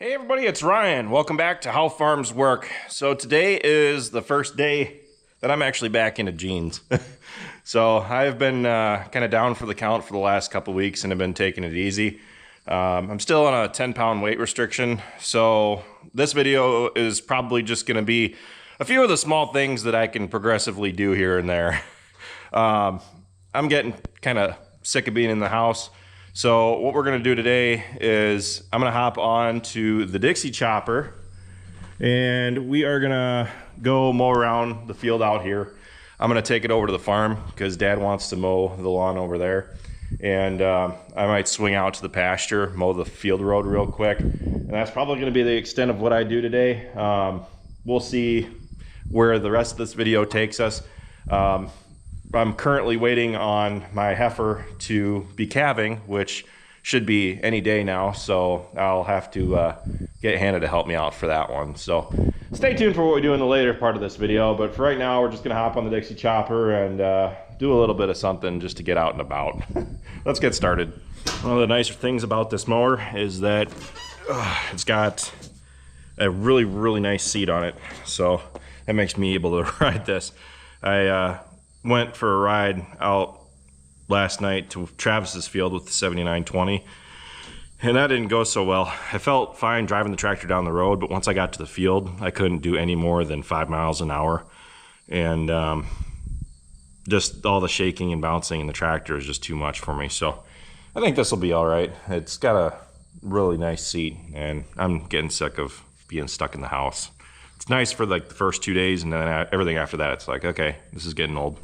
Hey everybody, it's Ryan. Welcome back to How Farms Work. So today is the first day that I'm actually back into jeans. So I've been kind of down for the count for the last couple weeks and have been taking it easy. I'm still on a 10-pound weight restriction. So this video is probably just going to be a few of the small things that I can progressively do here and there. I'm getting kind of sick of being in the house. So what we're gonna do today is I'm gonna hop on to the Dixie Chopper and we are gonna go mow around the field out here. I'm gonna take it over to the farm because Dad wants to mow the lawn over there. And I might swing out to the pasture, mow the field road real quick. And that's probably gonna be the extent of what I do today. We'll see where the rest of this video takes us. I'm currently waiting on my heifer to be calving, which should be any day now, so I'll have to get Hannah to help me out for that one. So stay tuned for what we do in the later part of this video, but for right now we're just gonna hop on the Dixie Chopper and do a little bit of something just to get out and about. Let's get started. One of the nicer things about this mower is that it's got a really nice seat on it, so that makes me able to ride this. I went for a ride out last night to Travis's field with the 7920, and that didn't go so well. I felt fine driving the tractor down the road, but once I got to the field, I couldn't do any more than 5 miles an hour, and just all the shaking and bouncing in the tractor is just too much for me. So I think this will be all right. It's got a really nice seat, and I'm getting sick of being stuck in the house. It's nice for like the first 2 days, and then everything after that, it's like, okay, this is getting old.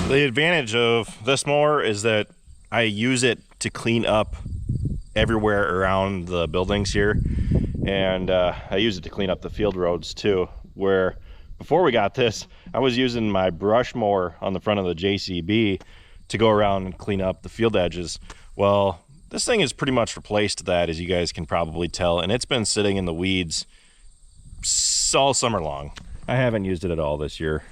The advantage of this mower is that I use it to clean up everywhere around the buildings here, and I use it to clean up the field roads too, where before we got this I was using my brush mower on the front of the JCB to go around and clean up the field edges. Well, this thing has pretty much replaced that, as you guys can probably tell, and it's been sitting in the weeds all summer long. I haven't used it at all this year.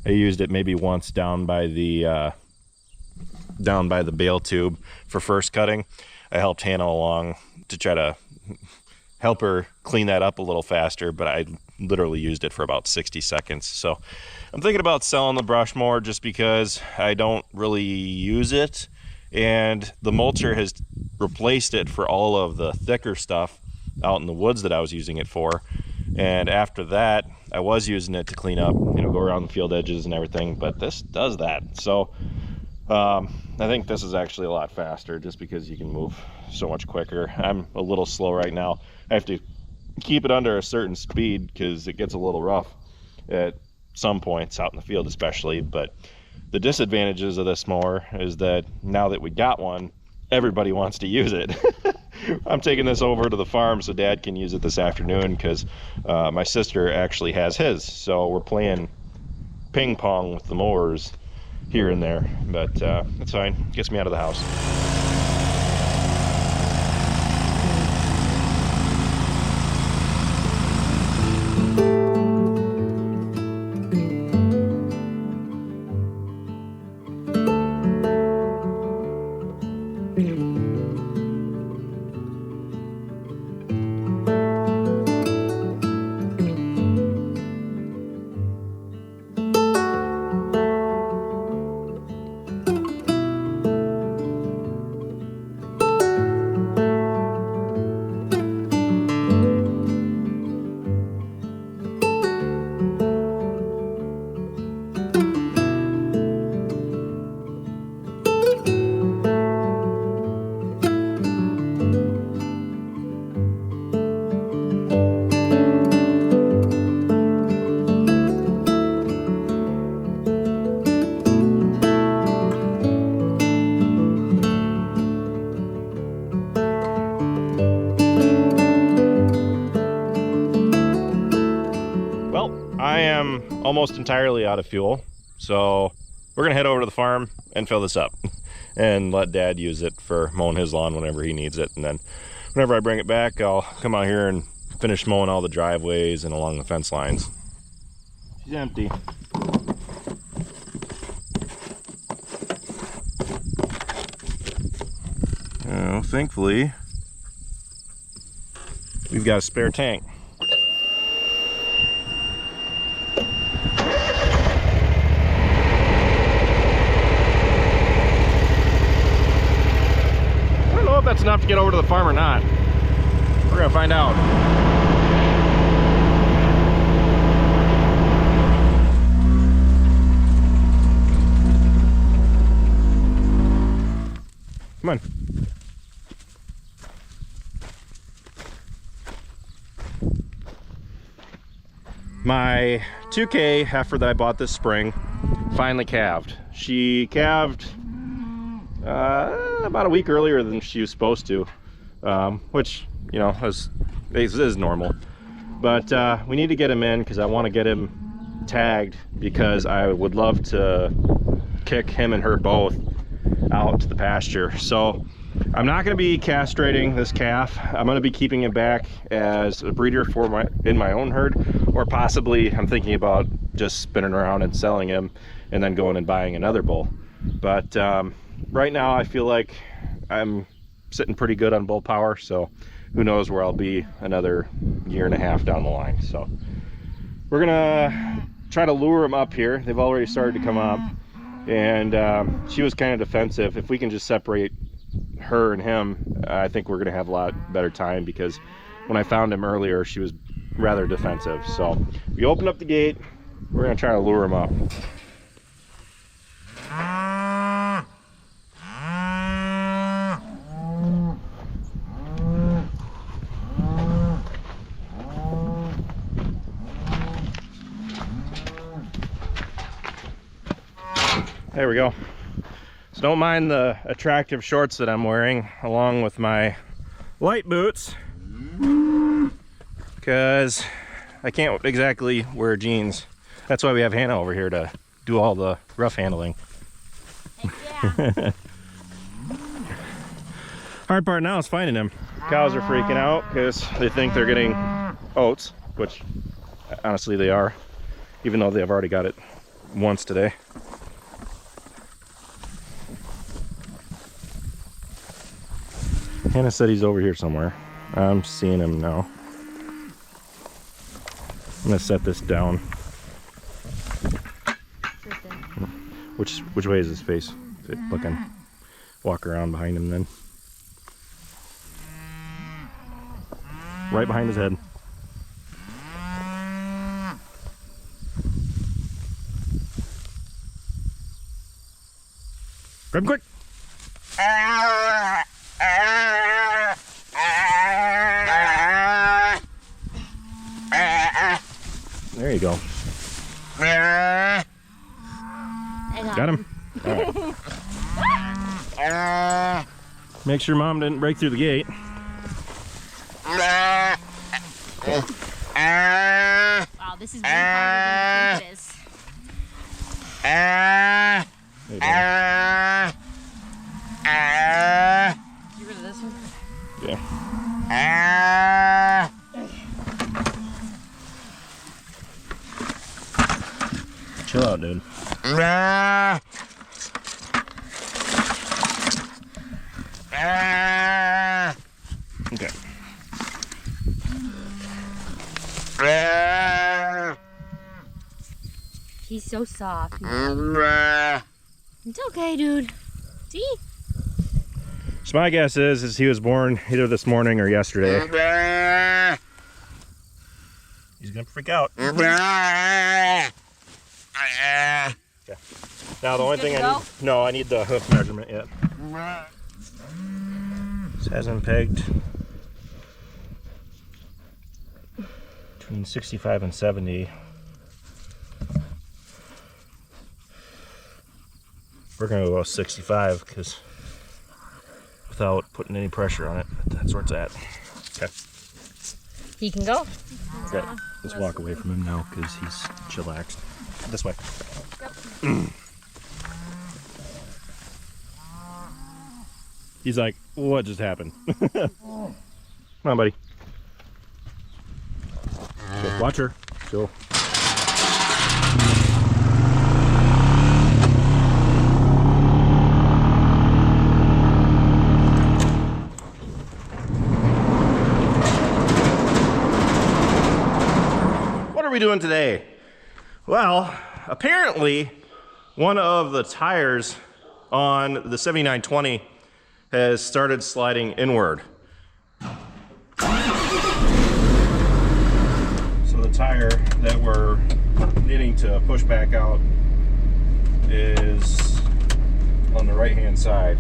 I used it maybe once down by the bale tube for first cutting. I helped Hannah along to try to help her clean that up a little faster, but I literally used it for about 60 seconds. So I'm thinking about selling the brush mower just because I don't really use it, and the mulcher has replaced it for all of the thicker stuff out in the woods that I was using it for. And after that, I was using it to clean up, go around the field edges and everything, but this does that. So I think this is actually a lot faster just because you can move so much quicker. I'm a little slow right now. I have to keep it under a certain speed because it gets a little rough at some points out in the field especially. But the disadvantages of this mower is that now that we got one, everybody wants to use it. I'm taking this over to the farm so Dad can use it this afternoon because my sister actually has his. So we're playing ping pong with the mowers here and there, but it's fine. Gets me out of the house. Well, I am almost entirely out of fuel, so we're gonna head over to the farm and fill this up and let Dad use it for mowing his lawn whenever he needs it. And then whenever I bring it back, I'll come out here and finish mowing all the driveways and along the fence lines. She's empty. Oh, thankfully, we've got a spare tank. I don't know if that's enough to get over to the farm or not. We're gonna find out. Come on. My 2K heifer that I bought this spring finally calved. She calved about a week earlier than she was supposed to, which, you know, is normal. But we need to get him in because I want to get him tagged, because I would love to kick him and her both out to the pasture. So I'm not going to be castrating this calf. I'm going to be keeping him back as a breeder for in my own herd, or possibly I'm thinking about just spinning around and selling him and then going and buying another bull. But right now I feel like I'm sitting pretty good on bull power, so who knows where I'll be another year and a half down the line. So we're gonna try to lure them up here. They've already started to come up, and she was kind of defensive. If we can just separate her and him, I think we're gonna have a lot better time, because when I found him earlier, she was rather defensive. So we open up the gate, we're gonna try to lure him up. There we go. So don't mind the attractive shorts that I'm wearing along with my light boots, because I can't exactly wear jeans. That's why we have Hannah over here to do all the rough handling. Yeah. Hard part now is finding them. Cows are freaking out because they think they're getting oats, which honestly they are, even though they've already got it once today. Hannah said he's over here somewhere. I'm seeing him now. I'm gonna set this down. Which way is his face looking? Walk around behind him then. Right behind his head. Grab him quick! There you go. Got him. All right. Make sure Mom didn't break through the gate. Wow, this is way harder than it is. Get rid of this one? Yeah. Chill out, dude. Okay. He's so soft. It's okay, dude. See? So my guess is he was born either this morning or yesterday. He's gonna freak out. Okay. Now the only thing I need the hoof measurement yet. This hasn't pegged between 65 and 70. We're gonna go 65 because without putting any pressure on it, that's where it's at. Okay. He can go. Okay. Let's walk away from him now because he's chillaxed. This way. Yep. He's like, what just happened? Come on, buddy. Go, watch her. Go. What are we doing today? Well, apparently one of the tires on the 7920 has started sliding inward. So the tire that we're needing to push back out is on the right hand side.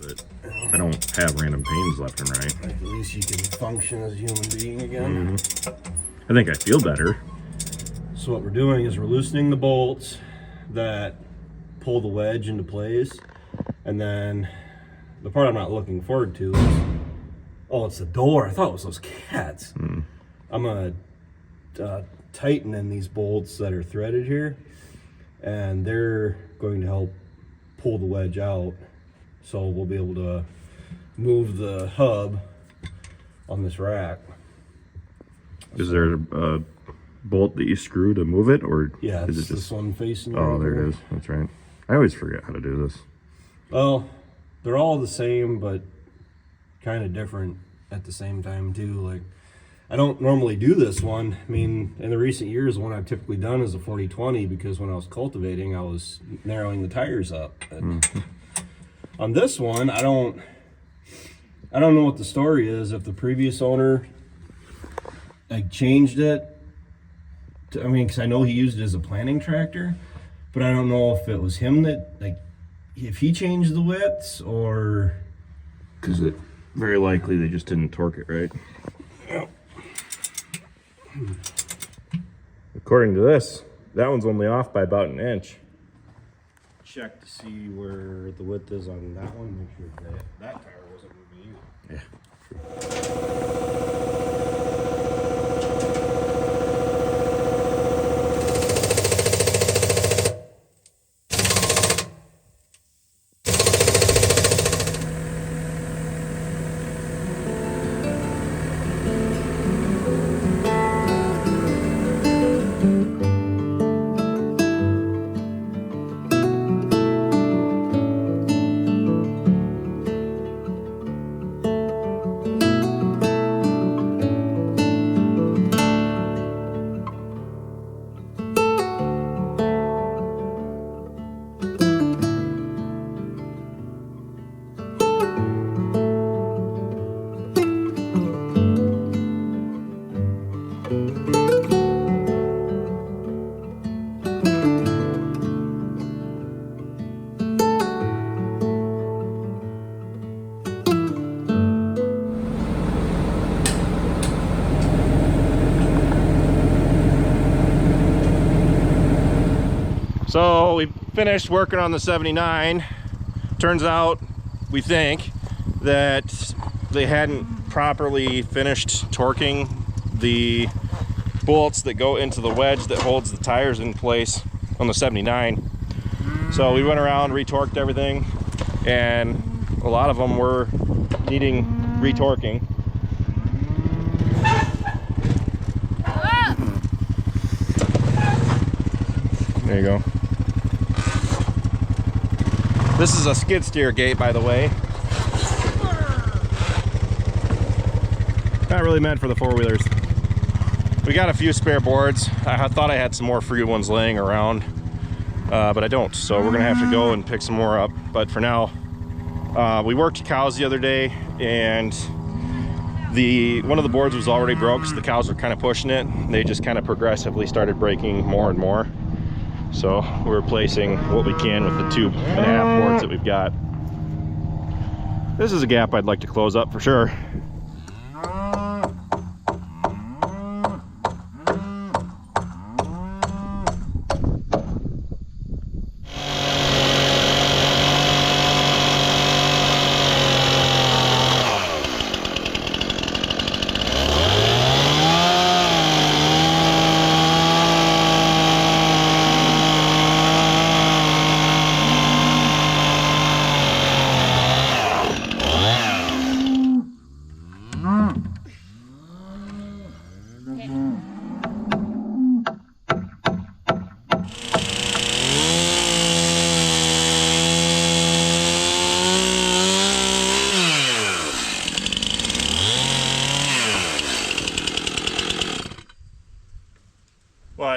But I don't have random pains left and right. At least you can function as a human being again. I think I feel better. So what we're doing is we're loosening the bolts that pull the wedge into place. And then the part I'm not looking forward to is, oh, it's the door. I thought it was those cats. I'm gonna tighten in these bolts that are threaded here. And they're going to help pull the wedge out. So we'll be able to move the hub on this rack. Is there a bolt that you screw to move it, or Yeah, is it's it just this one facing. Oh, right there here. it is. That's right. I always forget how to do this. Well, they're all the same, but kind of different at the same time too. Like, I don't normally do this one. I mean, in the recent years, the one I've typically done is a 40/20 because when I was cultivating, I was narrowing the tires up. But on this one, I don't know what the story is. If the previous owner like changed it, I mean, because I know he used it as a planting tractor, but I don't know if it was him that like if he changed the widths or Because it very likely they just didn't torque it right. According to this, that one's only off by about an inch. check to see where the width is on that one. Make sure that tire wasn't moving either. Yeah. So we finished working on the 79. Turns out, we think, that they hadn't properly finished torquing the bolts that go into the wedge that holds the tires in place on the 79. So we went around, retorqued everything, and a lot of them were needing retorquing. There you go. This is a skid steer gate, by the way. Not really meant for the four-wheelers. We got a few spare boards. I thought I had some more free ones laying around, but I don't. So we're gonna have to go and pick some more up. But for now, we worked cows the other day, and one of the boards was already broke, so the cows were kind of pushing it. They just kind of progressively started breaking more and more. So we're replacing what we can with the 2.5 boards that we've got. This is a gap I'd like to close up for sure.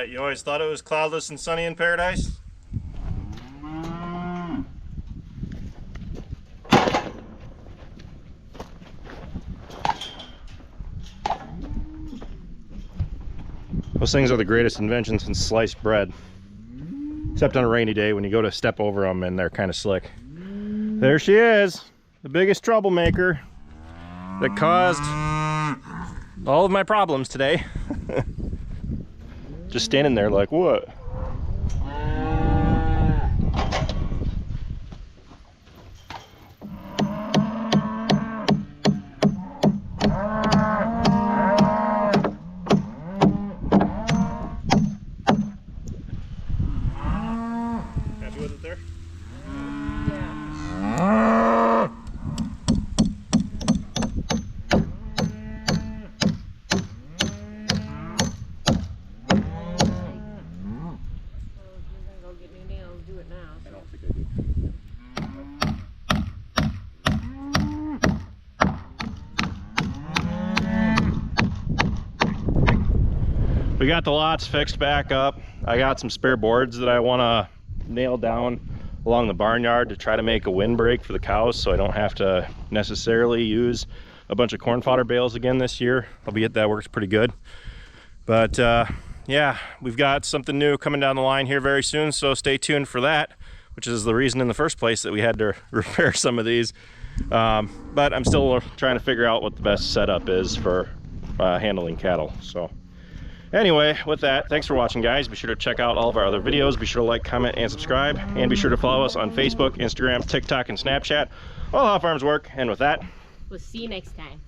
What, you always thought it was cloudless and sunny in paradise? Those things are the greatest invention since sliced bread. Except on a rainy day when you go to step over them and they're kind of slick. There she is, the biggest troublemaker that caused all of my problems today. Just standing there like, what? Happy with it there? We got the lots fixed back up. I got some spare boards that I want to nail down along the barnyard to try to make a windbreak for the cows so I don't have to necessarily use a bunch of corn fodder bales again this year, albeit that works pretty good. But yeah, we've got something new coming down the line here very soon, so stay tuned for that, which is the reason in the first place that we had to repair some of these. But I'm still trying to figure out what the best setup is for handling cattle. So anyway, with that, thanks for watching, guys. Be sure to check out all of our other videos. Be sure to like, comment, and subscribe. And be sure to follow us on Facebook, Instagram, TikTok, and Snapchat. All how farms work. And with that, We'll see you next time.